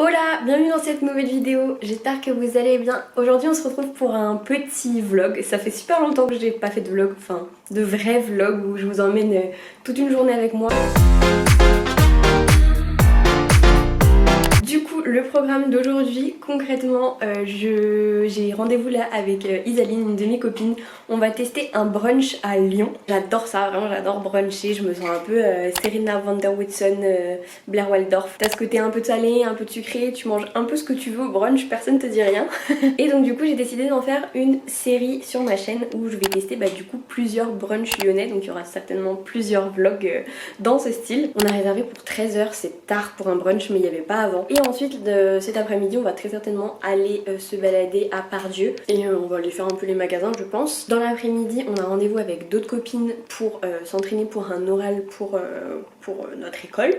Hola, bienvenue dans cette nouvelle vidéo, j'espère que vous allez bien. Aujourd'hui on se retrouve pour un petit vlog. Ça fait super longtemps que j'ai pas fait de vlog, enfin de vrai vlog où je vous emmène toute une journée avec moi. Du coup, le programme d'aujourd'hui, concrètement, j'ai rendez-vous là avec Isaline, une de mes copines. On va tester un brunch à Lyon. J'adore ça, vraiment j'adore bruncher. Je me sens un peu Serena van der Woodsen, Blair Waldorf. T'as ce côté un peu de salé, un peu de sucré, tu manges un peu ce que tu veux au brunch, personne te dit rien. Et donc du coup j'ai décidé d'en faire une série sur ma chaîne où je vais tester du coup plusieurs brunchs lyonnais. Donc il y aura certainement plusieurs vlogs dans ce style. On a réservé pour 13 h, c'est tard pour un brunch mais il n'y avait pas avant. Et ensuite cet après-midi on va très certainement aller se balader à Pardieu et on va aller faire un peu les magasins je pense. Dans l'après-midi on a rendez-vous avec d'autres copines pour s'entraîner pour un oral pour notre école.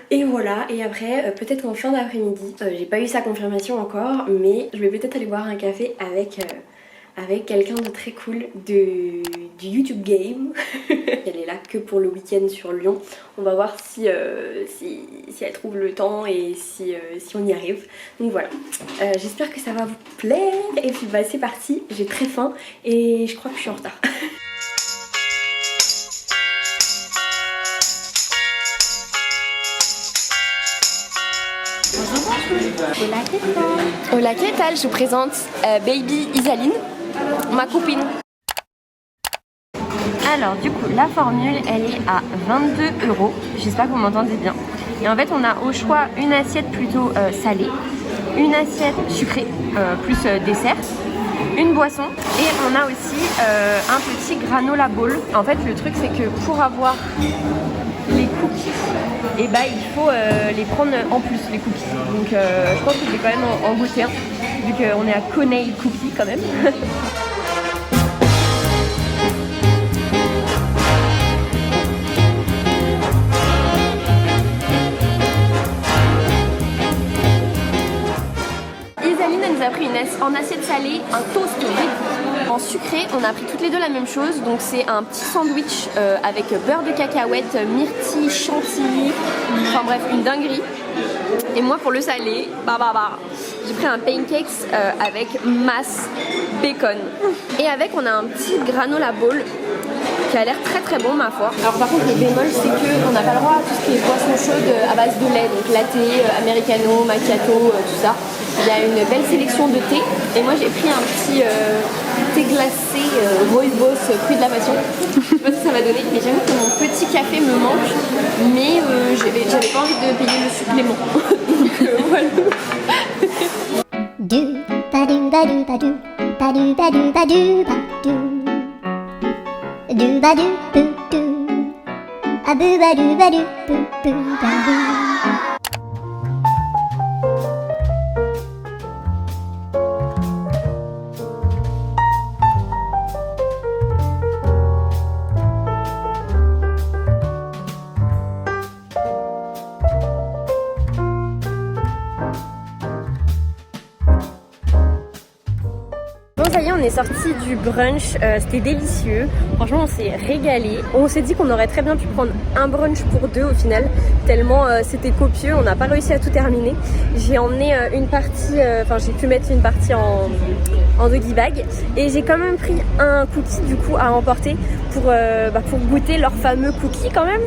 Et voilà, et après peut-être en fin d'après-midi, j'ai pas eu sa confirmation encore, mais je vais peut-être aller boire un café avec quelqu'un de très cool du YouTube Game. Elle est là que pour le week-end sur Lyon. On va voir si elle trouve le temps et si on y arrive. Donc voilà, j'espère que ça va vous plaire. Et puis c'est parti, j'ai très faim et je crois que je suis en retard. Hola, ¿qué tal? Je vous présente Baby Isaline, ma copine. Alors du coup la formule elle est à 22 €, j'espère que vous m'entendez bien. Et en fait on a au choix une assiette plutôt salée, une assiette sucrée plus dessert, une boisson et on a aussi un petit granola bowl. En fait le truc c'est que pour avoir les cookies, et il faut les prendre en plus les cookies. Donc je pense que je vais quand même en goûter un, vu qu'on est à Coneil Cookie quand même. Isaline elle nous a pris en assiette salée un toast réduit. En sucré on a pris toutes les deux la même chose, donc c'est un petit sandwich avec beurre de cacahuète, myrtille, chantilly, enfin bref une dinguerie. Et moi pour le salé, j'ai pris un pancakes avec masse bacon. Et avec on a un petit granola bowl qui a l'air très bon ma foi. Alors par contre le bémol c'est qu'on n'a pas le droit à tout ce qui est boisson chaude à base de lait, donc latte, americano, macchiato, tout ça. Il y a une belle sélection de thé et moi j'ai pris un petit thé glacé rooibos fruit de la passion. Je sais pas ce que ça va donner mais j'avoue que mon petit café me manque, mais j'avais pas envie de payer le supplément. Donc voilà. Bon ça y est on est sorti du brunch, c'était délicieux, franchement on s'est régalé. On s'est dit qu'on aurait très bien pu prendre un brunch pour deux au final, tellement c'était copieux, on n'a pas réussi à tout terminer. J'ai emmené une partie, j'ai pu mettre une partie en doggy bag et j'ai quand même pris un cookie du coup à emporter pour goûter leur fameux cookie quand même.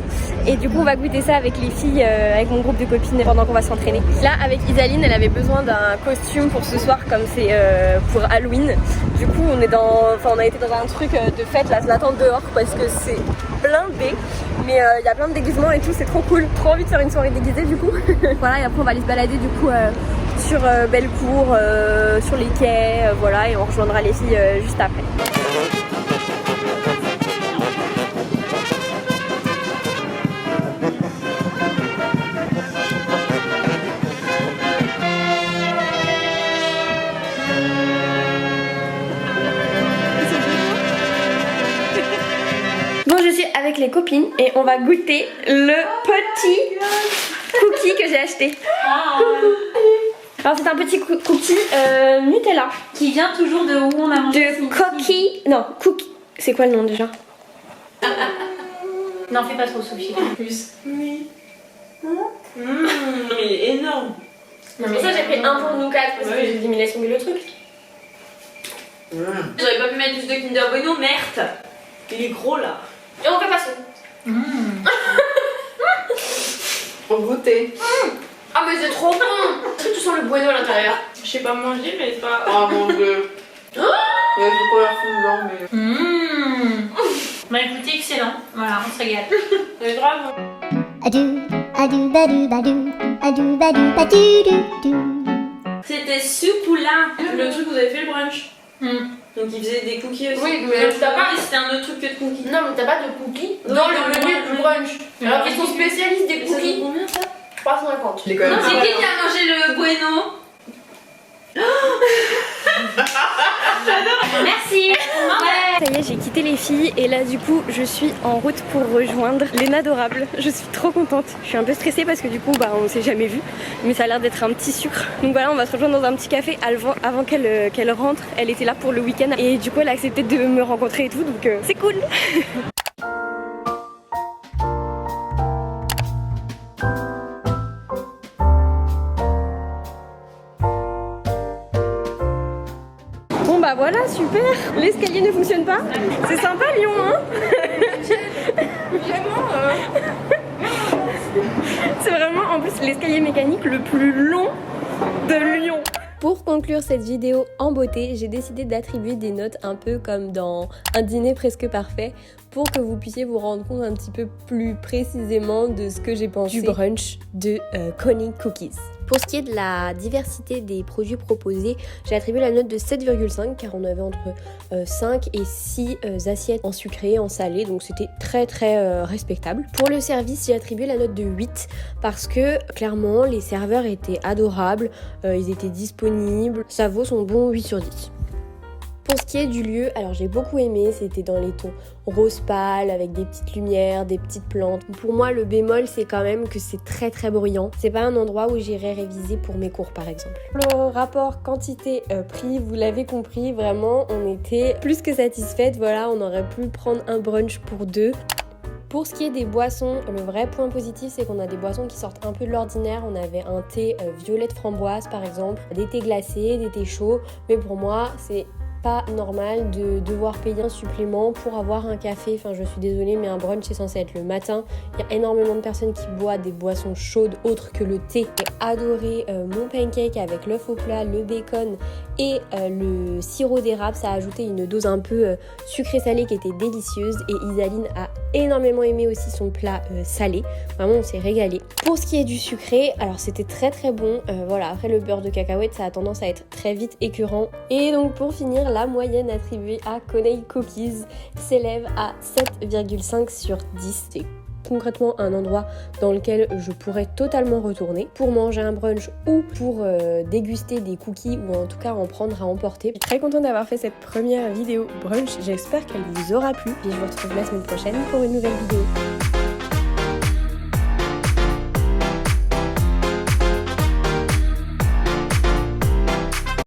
Et du coup on va goûter ça avec les filles, avec mon groupe de copines pendant qu'on va s'entraîner. Là avec Isaline elle avait besoin d'un costume pour ce soir comme c'est pour Halloween. Du coup on a été dans un truc de fête là, je l'attends dehors parce que c'est blindé. Mais il y a plein de déguisements et tout, c'est trop cool. Trop envie de faire une soirée déguisée du coup. Voilà, et après on va aller se balader du coup sur Bellecour, sur les quais, voilà, et on rejoindra les filles juste après. Bon je suis avec les copines et on va goûter le petit cookie que j'ai acheté. Alors c'est un petit cookie Nutella. Qui vient toujours de où on a mangé. De cookie. Non, cookie. C'est quoi le nom déjà? Non, fais pas trop Sophie. En plus. Oui. Il est énorme. C'est pour ça que j'ai pris un pour nous quatre parce que j'ai dit mais laisse tomber le truc. J'aurais pas pu mettre plus de Kinder Bueno, merde. Il est gros là. Et on fait pas ça. Faut goûter. Ah mais c'est trop bon. Est-ce que tu sens le bueno à l'intérieur? Je sais pas manger, mais c'est pas. Ah mon dieu. Il y a du chocolat fondant, mais. Bah écoutez, excellent. Voilà, on se régale. C'est grave. Adou, adou, badou, badou, adou, badou, badou, dou. C'était soupoula. Le truc où vous avez fait le brunch. Donc ils faisaient des cookies aussi. Oui, mais t'as pas. C'était un autre truc que de cookies. Non mais t'as pas de cookies Oui, dans le dans le menu brunch. du brunch. Alors qu'ils sont spécialistes des Mais ça cookies. coûte combien ça? 3,50. Il est quand même. C'est qui a mangé le bueno? Merci. Ça y est, j'ai quitté les filles et là du coup je suis en route pour rejoindre l'Inadorable. Je suis trop contente. Je suis un peu stressée parce que du coup on s'est jamais vu, mais ça a l'air d'être un petit sucre. Donc voilà, on va se rejoindre dans un petit café avant qu'elle rentre. Elle était là pour le week-end et du coup elle a accepté de me rencontrer et tout, donc c'est cool. Bon bah voilà, super. L'escalier ne fonctionne pas. C'est sympa Lyon, hein. C'est vraiment en plus l'escalier mécanique le plus long de Lyon. Pour conclure cette vidéo en beauté, j'ai décidé d'attribuer des notes un peu comme dans un dîner presque parfait pour que vous puissiez vous rendre compte un petit peu plus précisément de ce que j'ai pensé du brunch de Coney Cookies. Pour ce qui est de la diversité des produits proposés, j'ai attribué la note de 7,5 car on avait entre 5 et 6 assiettes en sucré et en salé, donc c'était très respectable. Pour le service, j'ai attribué la note de 8 parce que clairement les serveurs étaient adorables, ils étaient disponibles, ça vaut son bon 8 sur 10. Pour ce qui est du lieu, alors j'ai beaucoup aimé, c'était dans les tons rose pâle avec des petites lumières, des petites plantes. Pour moi le bémol c'est quand même que c'est très bruyant. C'est pas un endroit où j'irais réviser pour mes cours par exemple. Le rapport quantité-prix, vous l'avez compris, vraiment on était plus que satisfaites. Voilà, on aurait pu prendre un brunch pour deux. Pour ce qui est des boissons, le vrai point positif c'est qu'on a des boissons qui sortent un peu de l'ordinaire. On avait un thé violette framboise par exemple, des thés glacés, des thés chauds, mais pour moi c'est pas normal de devoir payer un supplément pour avoir un café. Enfin, je suis désolée, mais un brunch c'est censé être le matin. Il y a énormément de personnes qui boivent des boissons chaudes autres que le thé. J'ai adoré mon pancake avec l'œuf au plat, le bacon et le sirop d'érable. Ça a ajouté une dose un peu sucrée-salée qui était délicieuse. Et Isaline a énormément aimé aussi son plat salé. Vraiment, on s'est régalé. Pour ce qui est du sucré, alors c'était très bon. Voilà, après le beurre de cacahuète, ça a tendance à être très vite écœurant. Et donc pour finir, la moyenne attribuée à Coney Cookies s'élève à 7,5 sur 10. C'est concrètement un endroit dans lequel je pourrais totalement retourner pour manger un brunch ou pour déguster des cookies ou en tout cas en prendre à emporter. Je suis très contente d'avoir fait cette première vidéo brunch, j'espère qu'elle vous aura plu et je vous retrouve la semaine prochaine pour une nouvelle vidéo.